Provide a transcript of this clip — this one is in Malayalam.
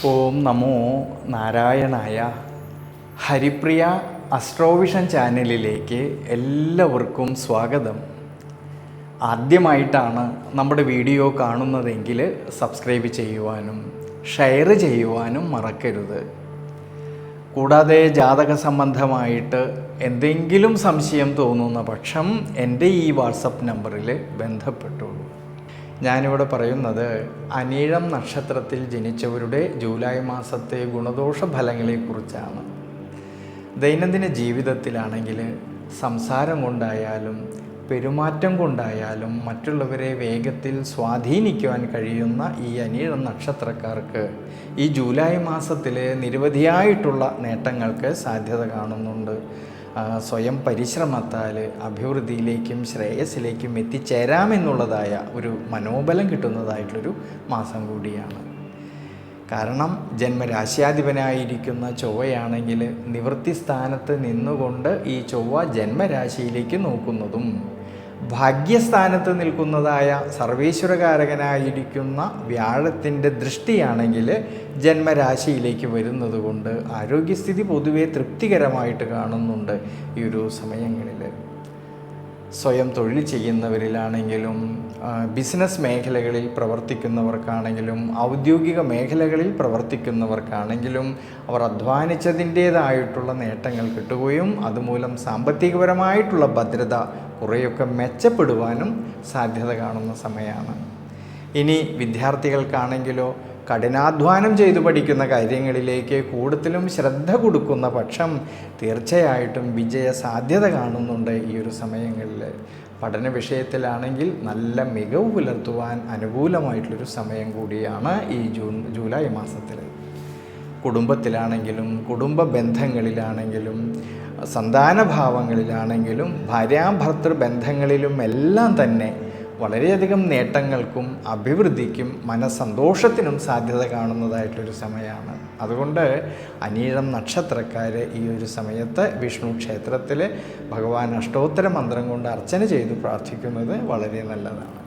ഓം നമോ നാരായണായ. ഹരിപ്രിയ അസ്ട്രോവിഷൻ ചാനലിലേക്ക് എല്ലാവർക്കും സ്വാഗതം. ആദ്യമായിട്ടാണ് നമ്മുടെ വീഡിയോ കാണുന്നതെങ്കിൽ സബ്സ്ക്രൈബ് ചെയ്യുവാനും ഷെയർ ചെയ്യുവാനും മറക്കരുത്. കൂടാതെ ജാതക സംബന്ധമായിട്ട് എന്തെങ്കിലും സംശയം തോന്നുന്ന പക്ഷം എൻ്റെ ഈ വാട്സപ്പ് നമ്പറിൽ ബന്ധപ്പെട്ടോളൂ. ഞാനിവിടെ പറയുന്നത് അനിഴം നക്ഷത്രത്തിൽ ജനിച്ചവരുടെ ജൂലൈ മാസത്തെ ഗുണദോഷ ഫലങ്ങളെക്കുറിച്ചാണ്. ദൈനംദിന ജീവിതത്തിലാണെങ്കിൽ സംസാരം കൊണ്ടായാലും പെരുമാറ്റം കൊണ്ടായാലും മറ്റുള്ളവരെ വേഗത്തിൽ സ്വാധീനിക്കുവാൻ കഴിയുന്ന ഈ അനിഴം നക്ഷത്രക്കാർക്ക് ഈ ജൂലൈ മാസത്തിൽ നിരവധിയായിട്ടുള്ള നേട്ടങ്ങൾക്ക് സാധ്യത കാണുന്നുണ്ട്. സ്വയം പരിശ്രമത്താൽ അഭിവൃദ്ധിയിലേക്കും ശ്രേയസ്സിലേക്കും എത്തിച്ചേരാമെന്നുള്ളതായ ഒരു മനോബലം കിട്ടുന്നതായിട്ടുള്ളൊരു മാസം കൂടിയാണ്. കാരണം ജന്മരാശ്യാധിപനായിരിക്കുന്ന ചൊവ്വയാണെങ്കിൽ നിവൃത്തി സ്ഥാനത്ത് നിന്നുകൊണ്ട് ഈ ചൊവ്വ ജന്മരാശിയിലേക്ക് നോക്കുന്നതും ഭാഗ്യസ്ഥാനത്ത് നിൽക്കുന്നതായ സർവീശ്വരകാരകനായിരിക്കുന്ന വ്യാഴത്തിൻ്റെ ദൃഷ്ടിയാണെങ്കിൽ ജന്മരാശിയിലേക്ക് വരുന്നത് കൊണ്ട് ആരോഗ്യസ്ഥിതി പൊതുവെ തൃപ്തികരമായിട്ട് കാണുന്നുണ്ട്. ഈ ഒരു സമയങ്ങളിൽ സ്വയം തൊഴിൽ ചെയ്യുന്നവരിലാണെങ്കിലും ബിസിനസ് മേഖലകളിൽ പ്രവർത്തിക്കുന്നവർക്കാണെങ്കിലും ഔദ്യോഗിക മേഖലകളിൽ പ്രവർത്തിക്കുന്നവർക്കാണെങ്കിലും അവർ അധ്വാനിച്ചതിൻ്റേതായിട്ടുള്ള നേട്ടങ്ങൾ കിട്ടുകയും അതുമൂലം സാമ്പത്തികപരമായിട്ടുള്ള ഭദ്രത കുറേയൊക്കെ മെച്ചപ്പെടുവാനും സാധ്യത കാണുന്ന സമയമാണ്. ഇനി വിദ്യാർത്ഥികൾക്കാണെങ്കിലോ കഠിനാധ്വാനം ചെയ്തു പഠിക്കുന്ന കാര്യങ്ങളിലേക്ക് കൂടുതലും ശ്രദ്ധ കൊടുക്കുന്ന പക്ഷം തീർച്ചയായിട്ടും വിജയ സാധ്യത കാണുന്നുണ്ട്. ഈ ഒരു സമയങ്ങളിൽ പഠന വിഷയത്തിലാണെങ്കിൽ നല്ല മികവ് പുലർത്തുവാൻ അനുകൂലമായിട്ടുള്ളൊരു സമയം കൂടിയാണ് ഈ ജൂലൈ മാസത്തിൽ. കുടുംബത്തിലാണെങ്കിലും കുടുംബ ബന്ധങ്ങളിലാണെങ്കിലും സന്താനഭാവങ്ങളിലാണെങ്കിലും ഭാര്യാഭർത്തൃ ബന്ധങ്ങളിലും എല്ലാം തന്നെ വളരെയധികം നേട്ടങ്ങൾക്കും അഭിവൃദ്ധിക്കും മനസ്സന്തോഷത്തിനും സാധ്യത കാണുന്നതായിട്ടൊരു സമയമാണ്. അതുകൊണ്ട് അനിഴം നക്ഷത്രക്കാർ ഈ ഒരു സമയത്ത് വിഷ്ണു ക്ഷേത്രത്തിൽ ഭഗവാൻ അഷ്ടോത്തര മന്ത്രം കൊണ്ട് അർച്ചന ചെയ്ത് പ്രാർത്ഥിക്കുന്നത് വളരെ നല്ലതാണ്.